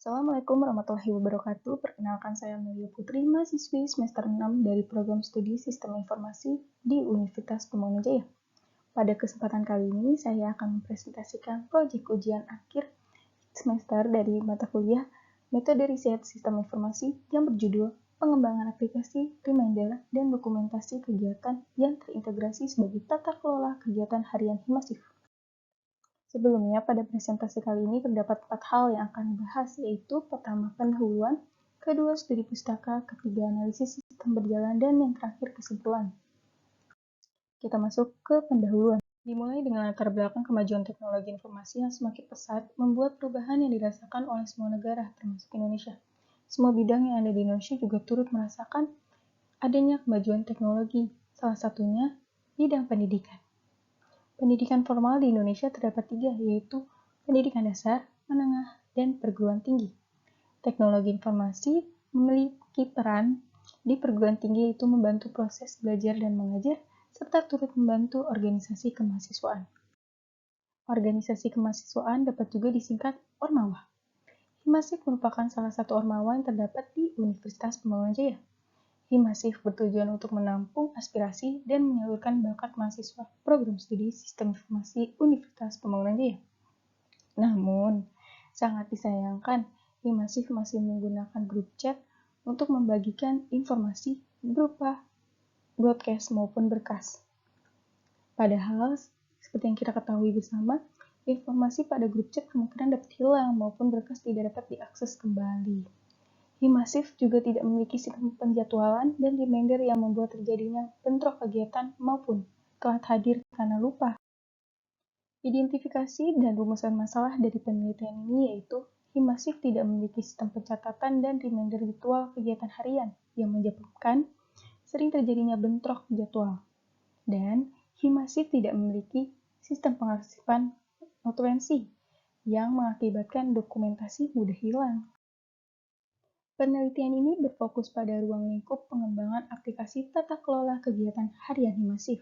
Assalamualaikum warahmatullahi wabarakatuh. Perkenalkan saya Melia Putri, mahasiswi semester 6 dari Program Studi Sistem Informasi di Universitas Pembangunan. Pada kesempatan kali ini, saya akan mempresentasikan proyek ujian akhir semester dari mata kuliah Metode Riset Sistem Informasi yang berjudul Pengembangan Aplikasi, Reminder, dan Dokumentasi Kegiatan yang terintegrasi sebagai tata kelola kegiatan harian Himasif. Sebelumnya, pada presentasi kali ini terdapat 4 hal yang akan dibahas, yaitu pertama, pendahuluan, kedua, studi pustaka, ketiga, analisis sistem berjalan, dan yang terakhir, kesimpulan. Kita masuk ke pendahuluan. Dimulai dengan latar belakang kemajuan teknologi informasi yang semakin pesat membuat perubahan yang dirasakan oleh semua negara, termasuk Indonesia. Semua bidang yang ada di Indonesia juga turut merasakan adanya kemajuan teknologi, salah satunya bidang pendidikan. Pendidikan formal di Indonesia terdapat 3, yaitu pendidikan dasar, menengah, dan perguruan tinggi. Teknologi informasi memiliki peran di perguruan tinggi, yaitu membantu proses belajar dan mengajar, serta turut membantu organisasi kemahasiswaan. Organisasi kemahasiswaan dapat juga disingkat Ormawa. Himasif merupakan salah satu Ormawa yang terdapat di Universitas Pembangunan. Himasif bertujuan untuk menampung aspirasi dan menyalurkan bakat mahasiswa program studi Sistem Informasi Universitas Pembangunan. Namun, sangat disayangkan, Himasif masih menggunakan grup chat untuk membagikan informasi berupa broadcast maupun berkas. Padahal, seperti yang kita ketahui bersama, informasi pada grup chat kemungkinan dapat hilang maupun berkas tidak dapat diakses kembali. Himasif juga tidak memiliki sistem penjadwalan dan reminder yang membuat terjadinya bentrok kegiatan maupun telat hadir karena lupa. Identifikasi dan rumusan masalah dari penelitian ini yaitu Himasif tidak memiliki sistem pencatatan dan reminder ritual kegiatan harian yang menyebabkan sering terjadinya bentrok jadwal. Dan Himasif tidak memiliki sistem pengarsipan notulensi yang mengakibatkan dokumentasi mudah hilang. Penelitian ini berfokus pada ruang lingkup pengembangan aplikasi tata kelola kegiatan harian Himasif.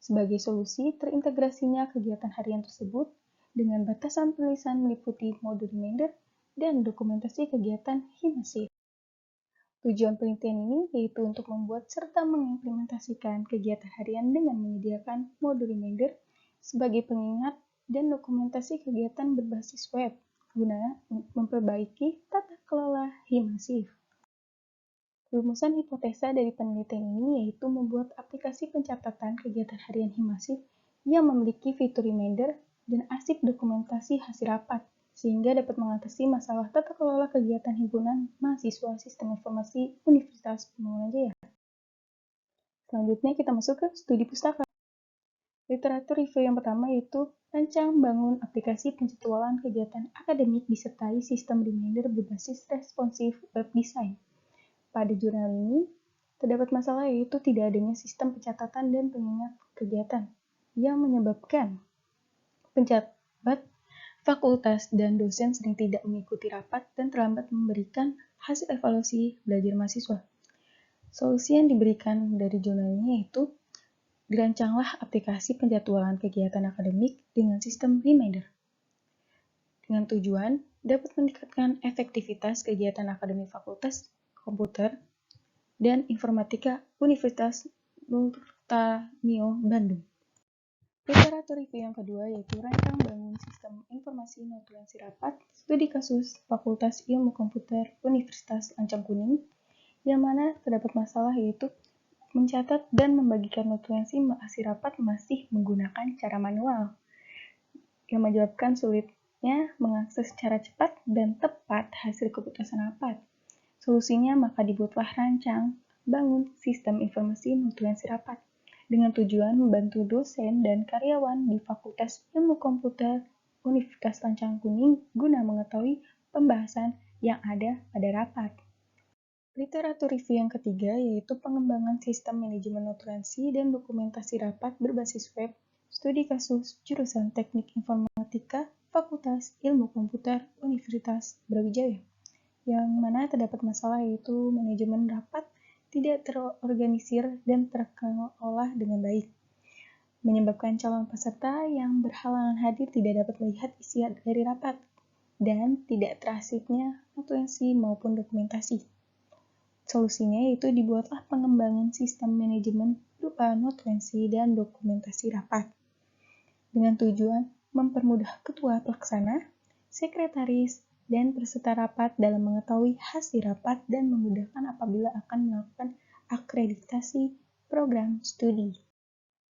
Sebagai solusi terintegrasinya kegiatan harian tersebut dengan batasan tulisan meliputi mode reminder dan dokumentasi kegiatan Himasif. Tujuan penelitian ini yaitu untuk membuat serta mengimplementasikan kegiatan harian dengan menyediakan mode reminder sebagai pengingat dan dokumentasi kegiatan berbasis web guna memperbaiki tata kelola Himasif. Rumusan hipotesa dari penelitian ini yaitu membuat aplikasi pencatatan kegiatan harian Himasif yang memiliki fitur reminder dan arsip dokumentasi hasil rapat, sehingga dapat mengatasi masalah tata kelola kegiatan himpunan mahasiswa Sistem Informasi Universitas Pembangunan. Selanjutnya kita masuk ke studi pustaka. Literatur review yang pertama yaitu Rancang Bangun Aplikasi Penjadwalan Kegiatan Akademik disertai Sistem Reminder berbasis Responsif Web Design. Pada jurnal ini, terdapat masalah yaitu tidak adanya sistem pencatatan dan pengingat kegiatan yang menyebabkan penjabat, fakultas, dan dosen sering tidak mengikuti rapat dan terlambat memberikan hasil evaluasi belajar mahasiswa. Solusi yang diberikan dari jurnal ini yaitu dirancanglah aplikasi penjadwalan kegiatan akademik dengan sistem reminder. Dengan tujuan dapat meningkatkan efektivitas kegiatan akademik Fakultas Komputer dan Informatika Universitas Nurtanio Bandung. Literatur review yang kedua yaitu Rancang Bangun Sistem Informasi Notulensi Rapat Studi Kasus Fakultas Ilmu Komputer Universitas Lancang Kuning, yang mana terdapat masalah yaitu mencatat dan membagikan notulensi hasil rapat masih menggunakan cara manual, yang menyebabkan sulitnya mengakses secara cepat dan tepat hasil keputusan rapat. Solusinya maka dibuatlah Rancang Bangun Sistem Informasi Notulensi Rapat dengan tujuan membantu dosen dan karyawan di Fakultas Ilmu Komputer Universitas Lancang Kuning guna mengetahui pembahasan yang ada pada rapat. Literatur review yang ketiga yaitu Pengembangan Sistem Manajemen Notulensi dan Dokumentasi Rapat Berbasis Web Studi Kasus Jurusan Teknik Informatika Fakultas Ilmu Komputer Universitas Brawijaya, yang mana terdapat masalah yaitu manajemen rapat tidak terorganisir dan terkelola dengan baik, menyebabkan calon peserta yang berhalangan hadir tidak dapat melihat isi dari rapat, dan tidak terarsipnya notulensi maupun dokumentasi. Solusinya yaitu dibuatlah pengembangan sistem manajemen berupa notulensi dan dokumentasi rapat, dengan tujuan mempermudah ketua pelaksana, sekretaris, dan peserta rapat dalam mengetahui hasil rapat dan memudahkan apabila akan melakukan akreditasi program studi.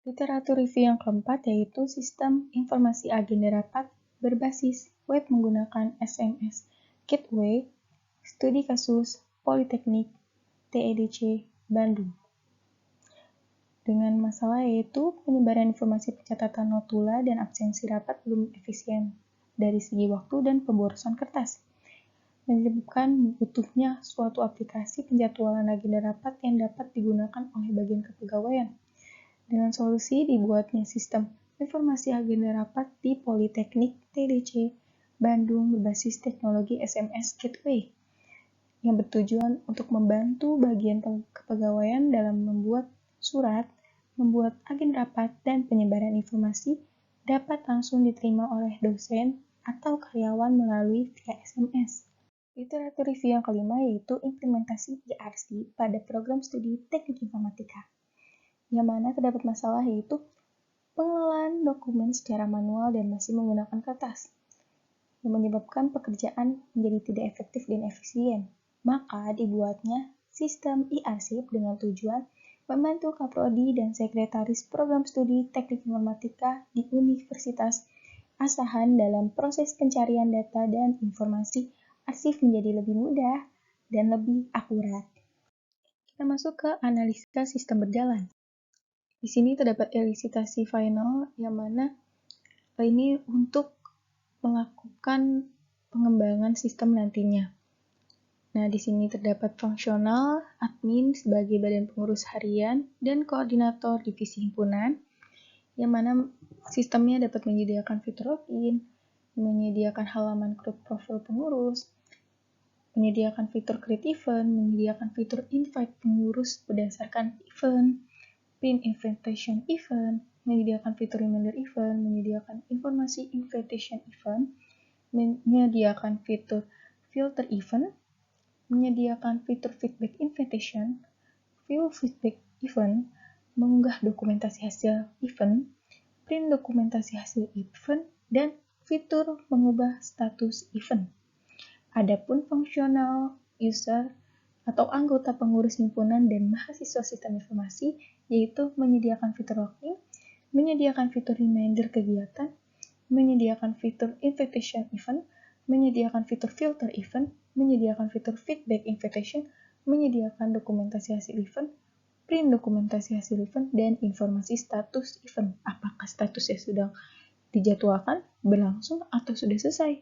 Literatur review yang keempat yaitu sistem informasi agenda rapat berbasis web menggunakan SMS Gateway, studi kasus Politeknik TEDC Bandung. Dengan masalah yaitu penyebaran informasi pencatatan notula dan absensi rapat belum efisien dari segi waktu dan pemborosan kertas, menyebabkan butuhnya suatu aplikasi penjadwalan agenda rapat yang dapat digunakan oleh bagian kepegawaian. Dengan solusi dibuatnya sistem informasi agenda rapat di Politeknik TDC Bandung berbasis teknologi SMS Gateway, yang bertujuan untuk membantu bagian kepegawaian dalam membuat surat, membuat agen rapat, dan penyebaran informasi dapat langsung diterima oleh dosen atau karyawan melalui via SMS. Literatur review yang kelima yaitu implementasi IRC pada program studi teknik informatika, yang mana terdapat masalah yaitu pengelolaan dokumen secara manual dan masih menggunakan kertas, yang menyebabkan pekerjaan menjadi tidak efektif dan efisien. Maka dibuatnya sistem e-arsip dengan tujuan membantu kaprodi dan sekretaris program studi teknik informatika di Universitas Asahan dalam proses pencarian data dan informasi arsip menjadi lebih mudah dan lebih akurat. Kita masuk ke analisa sistem berjalan. Di sini terdapat elisitasi final yang mana ini untuk melakukan pengembangan sistem nantinya. Nah, di sini terdapat fungsional, admin sebagai badan pengurus harian, dan koordinator divisi himpunan, yang mana sistemnya dapat menyediakan fitur login, menyediakan halaman create profil pengurus, menyediakan fitur create event, menyediakan fitur invite pengurus berdasarkan event, pin invitation event, menyediakan fitur reminder event, menyediakan informasi invitation event, menyediakan fitur filter event, menyediakan fitur feedback invitation, view feedback event, mengunggah dokumentasi hasil event, print dokumentasi hasil event, dan fitur mengubah status event. Adapun fungsional user atau anggota pengurus himpunan dan mahasiswa sistem informasi yaitu menyediakan fitur login, menyediakan fitur reminder kegiatan, menyediakan fitur invitation event, menyediakan fitur filter event, menyediakan fitur feedback invitation, menyediakan dokumentasi hasil event, print dokumentasi hasil event, dan informasi status event. Apakah statusnya sudah dijadwalkan, berlangsung, atau sudah selesai?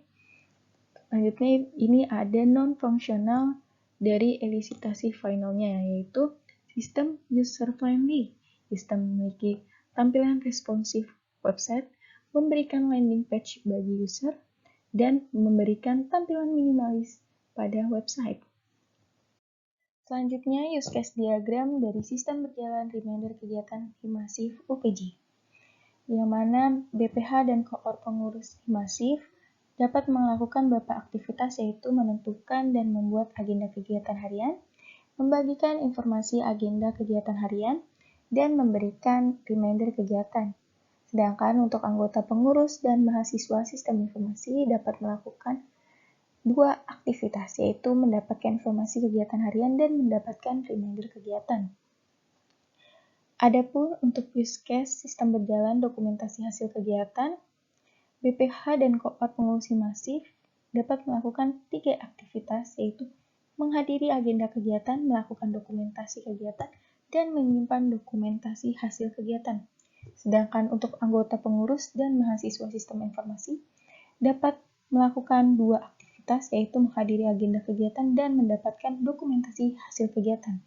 Selanjutnya ini ada non-fungsional dari elisitasi finalnya, yaitu sistem user-friendly. Sistem memiliki tampilan responsif website, memberikan landing page bagi user, dan memberikan tampilan minimalis pada website. Selanjutnya, use case diagram dari sistem berjalan reminder kegiatan Himasif UPJ, yang mana BPH dan koor pengurus Himasif dapat melakukan beberapa aktivitas yaitu menentukan dan membuat agenda kegiatan harian, membagikan informasi agenda kegiatan harian, dan memberikan reminder kegiatan. Sedangkan untuk anggota pengurus dan mahasiswa sistem informasi dapat melakukan dua aktivitas, yaitu mendapatkan informasi kegiatan harian dan mendapatkan reminder kegiatan. Adapun untuk use case sistem berjalan dokumentasi hasil kegiatan, BPH dan koor pengurus Himasif dapat melakukan 3 aktivitas, yaitu menghadiri agenda kegiatan, melakukan dokumentasi kegiatan, dan menyimpan dokumentasi hasil kegiatan. Sedangkan untuk anggota pengurus dan mahasiswa sistem informasi dapat melakukan 2 aktivitas, yaitu menghadiri agenda kegiatan dan mendapatkan dokumentasi hasil kegiatan.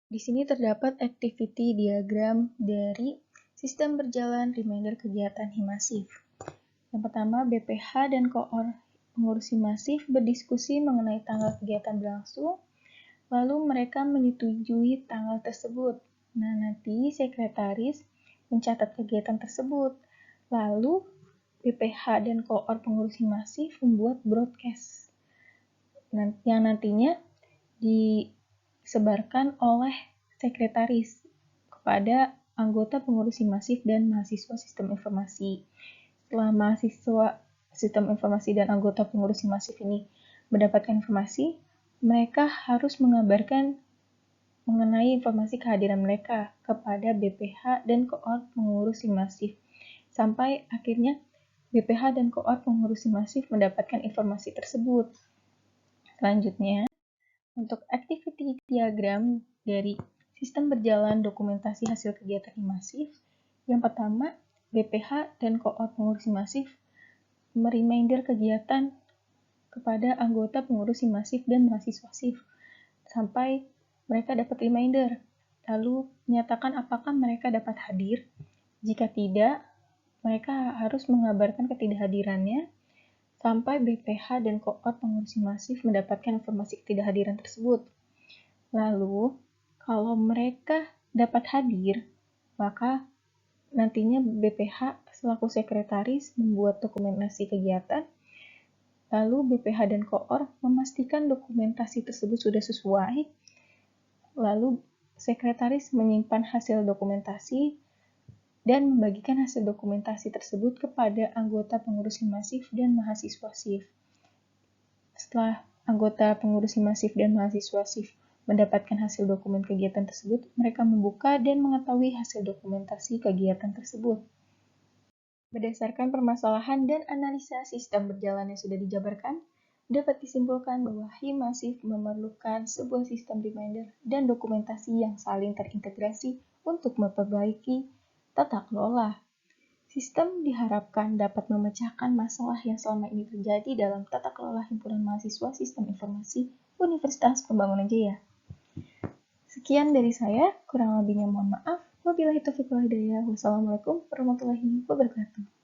Di sini terdapat activity diagram dari sistem berjalan reminder kegiatan Himasif. Yang pertama, BPH dan koor pengurus Himasif berdiskusi mengenai tanggal kegiatan berlangsung, lalu mereka menyetujui tanggal tersebut. Nah, nanti sekretaris mencatat kegiatan tersebut. Lalu, BPH dan koor pengurus Himasif membuat broadcast yang nantinya disebarkan oleh sekretaris kepada anggota pengurus masif dan mahasiswa sistem informasi. Setelah mahasiswa sistem informasi dan anggota pengurus masif ini mendapatkan informasi, mereka harus mengabarkan mengenai informasi kehadiran mereka kepada BPH dan koor pengurus masif. Sampai akhirnya BPH dan koor pengurus masif mendapatkan informasi tersebut. Selanjutnya, untuk activity diagram dari sistem berjalan dokumentasi hasil kegiatan masif, yang pertama, BPH dan koor pengurus masif mereminder kegiatan kepada anggota pengurus masif dan mahasiswa masif sampai mereka dapat reminder, lalu menyatakan apakah mereka dapat hadir. Jika tidak, mereka harus mengabarkan ketidakhadirannya sampai BPH dan koor pengurus masif mendapatkan informasi ketidakhadiran tersebut. Lalu, kalau mereka dapat hadir, maka nantinya BPH selaku sekretaris membuat dokumentasi kegiatan, lalu BPH dan koor memastikan dokumentasi tersebut sudah sesuai, lalu sekretaris menyimpan hasil dokumentasi dan membagikan hasil dokumentasi tersebut kepada anggota pengurus masif dan mahasiswa masif. Setelah anggota pengurus masif dan mahasiswa masif mendapatkan hasil dokumen kegiatan tersebut, mereka membuka dan mengetahui hasil dokumentasi kegiatan tersebut. Berdasarkan permasalahan dan analisa sistem berjalan yang sudah dijabarkan, dapat disimpulkan bahwa Himasif memerlukan sebuah sistem reminder dan dokumentasi yang saling terintegrasi untuk memperbaiki tata kelola. Sistem diharapkan dapat memecahkan masalah yang selama ini terjadi dalam tata kelola himpunan mahasiswa sistem informasi Universitas Pembangunan Jaya. Sekian dari saya, kurang lebihnya mohon maaf. Wabillahi taufiq wal hidayah. Wassalamualaikum warahmatullahi wabarakatuh.